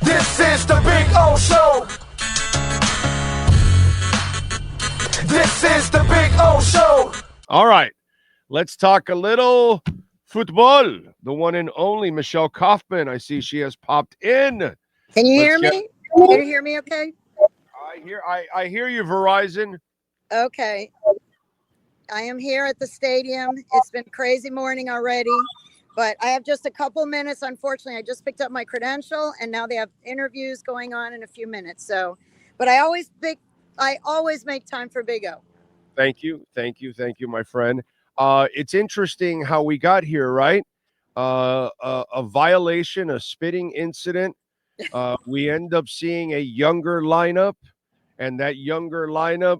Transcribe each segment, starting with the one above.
This is the Big O Show. This is the Big O Show. All right, let's talk a little football. The one and only Michelle Kaufman. I see she has popped in. Can you hear me? Can you hear me okay? I hear you, Verizon. Okay. I am here at the stadium. It's been a crazy morning already, but I have just a couple minutes. Unfortunately, I just picked up my credential, and now they have interviews going on in a few minutes. So, but I always make time for Big O. Thank you, my friend. It's interesting how we got here, right? A violation, a spitting incident. We end up seeing a younger lineup, and that younger lineup,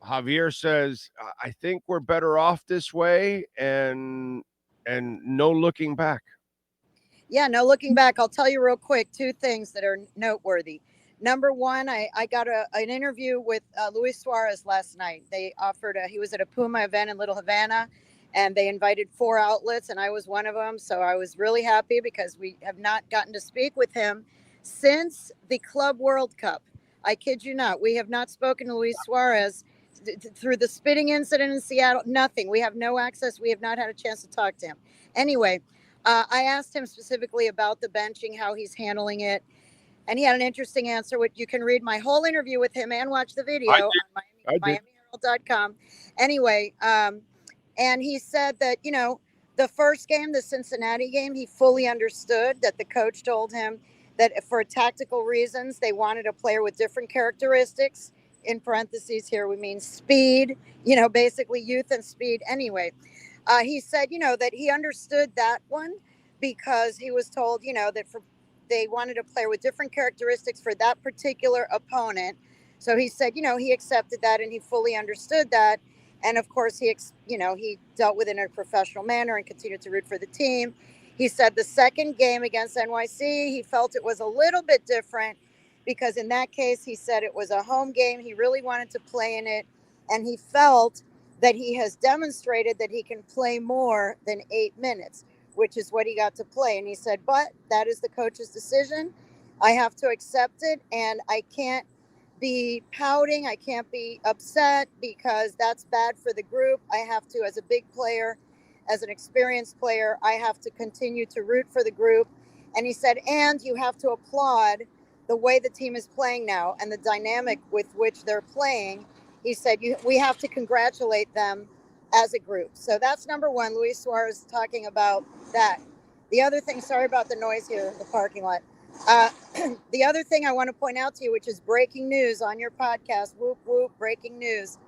Javier says, I think we're better off this way, and no looking back. Yeah, no looking back. I'll tell you real quick, two things that are noteworthy. Number one, I got an interview with Luis Suarez last night. They offered he was at a Puma event in Little Havana, and they invited 4 outlets, and I was one of them. So I was really happy because we have not gotten to speak with him since the Club World Cup. I kid you not. We have not spoken to Luis Suarez through the spitting incident in Seattle. Nothing. We have no access. We have not had a chance to talk to him. Anyway, I asked him specifically about the benching, how he's handling it. And he had an interesting answer, which you can read my whole interview with him and watch the video on MiamiHerald.com. Anyway, and he said that, the first game, the Cincinnati game, he fully understood that the coach told him that for tactical reasons, they wanted a player with different characteristics. In parentheses here, we mean speed, basically youth and speed. Anyway, he said, that he understood that one because he was told, that they wanted a player with different characteristics for that particular opponent. So he said, he accepted that and he fully understood that. And of course, he dealt with it in a professional manner and continued to root for the team. He said the second game against NYC, he felt it was a little bit different because in that case, he said it was a home game. He really wanted to play in it. And he felt that he has demonstrated that he can play more than 8 minutes, which is what he got to play. And he said, but that is the coach's decision. I have to accept it. And I can't be pouting. I can't be upset because that's bad for the group. I have to, as a big player, as an experienced player, I have to continue to root for the group. And he said, and you have to applaud the way the team is playing now and the dynamic with which they're playing. He said, we have to congratulate them as a group. So that's number one. Luis Suarez talking about that. The other thing, sorry about the noise here in the parking lot. The other thing I want to point out to you, which is breaking news on your podcast, whoop, whoop, breaking news.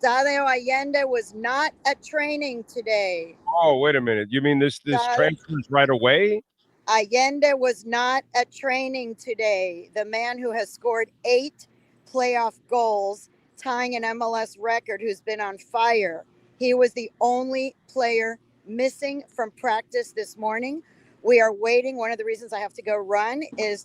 Tadeo Allende was not at training today. Oh, wait a minute. You mean this transfers right away? Allende was not at training today. The man who has scored 8 playoff goals, tying an MLS record, who's been on fire. He was the only player missing from practice this morning. We are waiting. One of the reasons I have to go run is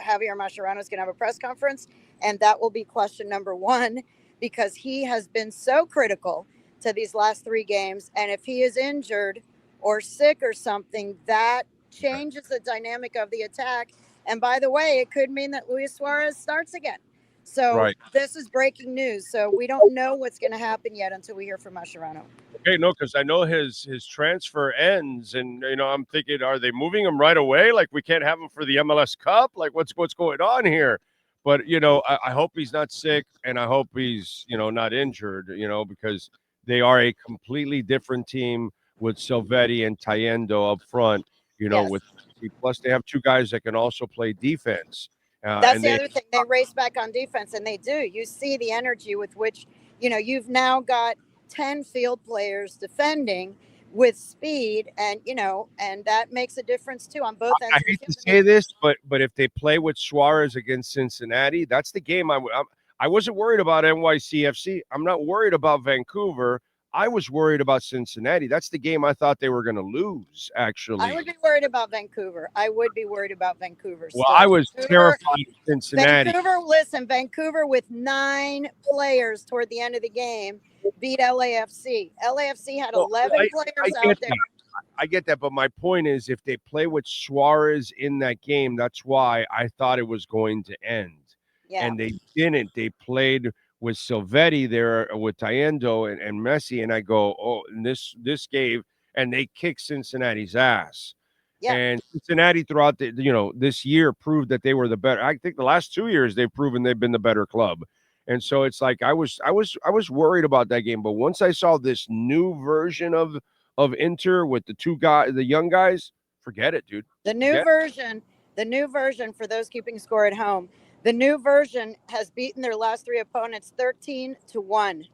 Javier Mascherano is going to have a press conference, and that will be question number 1 because he has been so critical to these last 3 games. And if he is injured or sick or something, that changes the dynamic of the attack. And by the way, it could mean that Luis Suarez starts again. So This is breaking news. So we don't know what's going to happen yet until we hear from Mascherano. Okay, no, because I know his transfer ends, and I'm thinking, are they moving him right away? Like we can't have him for the MLS Cup? Like what's going on here? But I hope he's not sick, and I hope he's not injured. Because they are a completely different team with Silvetti and Tayendo up front. Yes. Plus they have 2 guys that can also play defense. That's the other thing. They race back on defense, and they do. You see the energy with which, you've now got 10 field players defending with speed, and and that makes a difference too on both ends. I hate to say this, but if they play with Suarez against Cincinnati, that's the game I wasn't worried about NYCFC. I'm not worried about Vancouver. I was worried about Cincinnati. That's the game I thought they were going to lose, actually. I would be worried about Vancouver. Well, I was terrified of Cincinnati. Vancouver with 9 players toward the end of the game beat LAFC. LAFC had 11 players out there. I get that, but my point is, if they play with Suarez in that game, that's why I thought it was going to end. Yeah. And they didn't. They played with Silvetti there, with Tayendo and Messi, and I go, oh, and this gave, and they kicked Cincinnati's ass. Yeah. And Cincinnati throughout this year proved that they were the better. I think the last 2 years they've proven they've been the better club. And so it's like I was worried about that game, but once I saw this new version of Inter with the young guys, forget it, dude. The new version for those keeping score at home, the new version has beaten their last 3 opponents 13-1.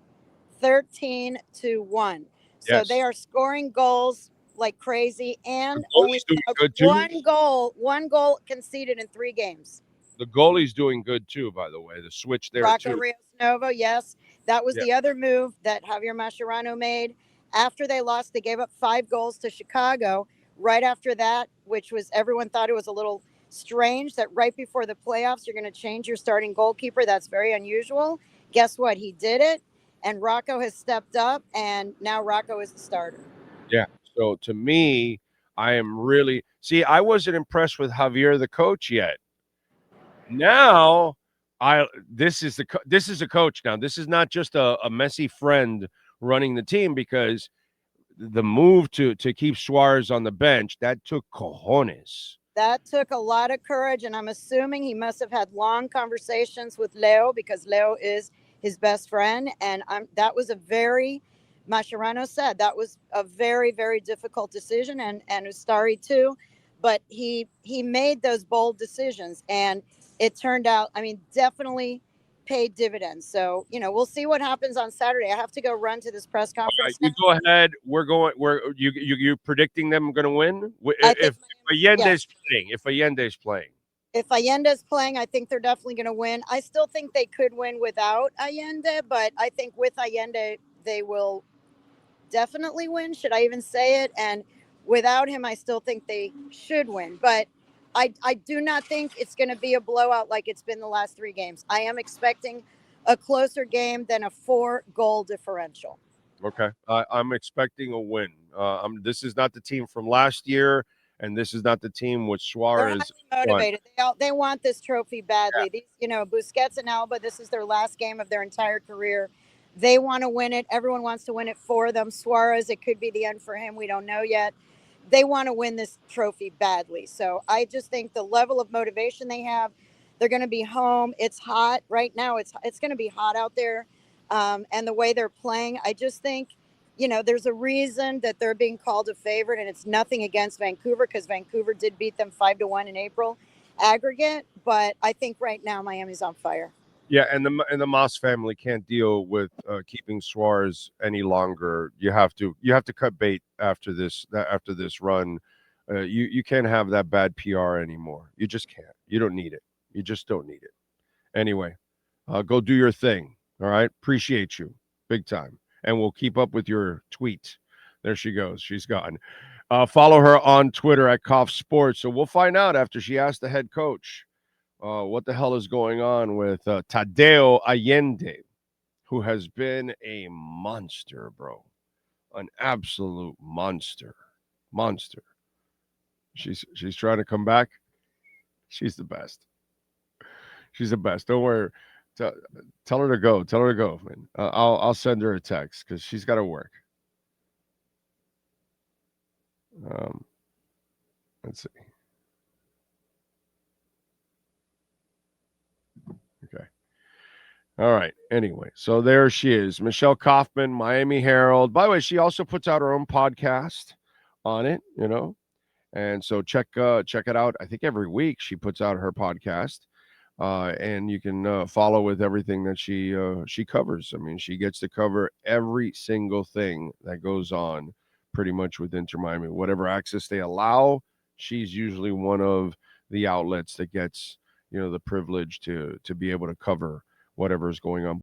13-1. So Yes. they are scoring goals like crazy, and The goalie's doing good too. one goal conceded in 3 games. The goalie's doing good too, by the way. The switch there Rocco too. Rios-Novo, yes. That was the other move that Javier Mascherano made. After they lost, they gave up 5 goals to Chicago. Right after that, which was, everyone thought it was a little strange that right before the playoffs, you're going to change your starting goalkeeper. That's very unusual. Guess what? He did it, and Rocco has stepped up, and now Rocco is the starter. Yeah. So to me, I am really I wasn't impressed with Javier, the coach, yet. Now, this is a coach now. This is not just a messy friend running the team, because the move to keep Suarez on the bench, that took cojones. That took a lot of courage, and I'm assuming he must have had long conversations with Leo, because Leo is his best friend, and that was Mascherano said that was a very, very difficult decision, and Ustari too, but he made those bold decisions, and it turned out, definitely paid dividends. So, we'll see what happens on Saturday. I have to go run to this press conference. Right, you go ahead. You're predicting them going to win? If Allende's playing. If Allende's playing, I think they're definitely going to win. I still think they could win without Allende, but I think with Allende, they will definitely win. Should I even say it? And without him, I still think they should win. But I do not think it's going to be a blowout like it's been the last 3 games. I am expecting a closer game than a 4-goal differential. Okay. I'm expecting a win. This is not the team from last year, and this is not the team with Suarez. They're motivated. They want this trophy badly. Yeah. Busquets and Alba, this is their last game of their entire career. They want to win it. Everyone wants to win it for them. Suarez, it could be the end for him. We don't know yet. They want to win this trophy badly. So I just think the level of motivation they have, they're going to be home. It's hot right now. It's going to be hot out there. And the way they're playing, I just think, there's a reason that they're being called a favorite, and it's nothing against Vancouver, because Vancouver did beat them 5-1 in April aggregate. But I think right now Miami's on fire. Yeah, and the Moss family can't deal with keeping Suarez any longer. You have to cut bait after this run. You can't have that bad PR anymore. You just can't. You don't need it. You just don't need it. Anyway, go do your thing. All right. Appreciate you big time, and we'll keep up with your tweets. There she goes. She's gone. Follow her on Twitter at Kauf Sports. So we'll find out after she asked the head coach what the hell is going on with Tadeo Allende, who has been a monster, bro. An absolute monster. She's trying to come back. She's the best. Don't worry. Tell her to go. Man. I'll send her a text because she's got to work. Let's see. Okay. All right. Anyway, so there she is, Michelle Kaufman, Miami Herald. By the way, she also puts out her own podcast on it, and so check it out. I think every week she puts out her podcast, and you can follow with everything that she covers. I mean, she gets to cover every single thing that goes on, pretty much with Inter Miami. Whatever access they allow, she's usually one of the outlets that gets the privilege to be able to cover whatever is going on.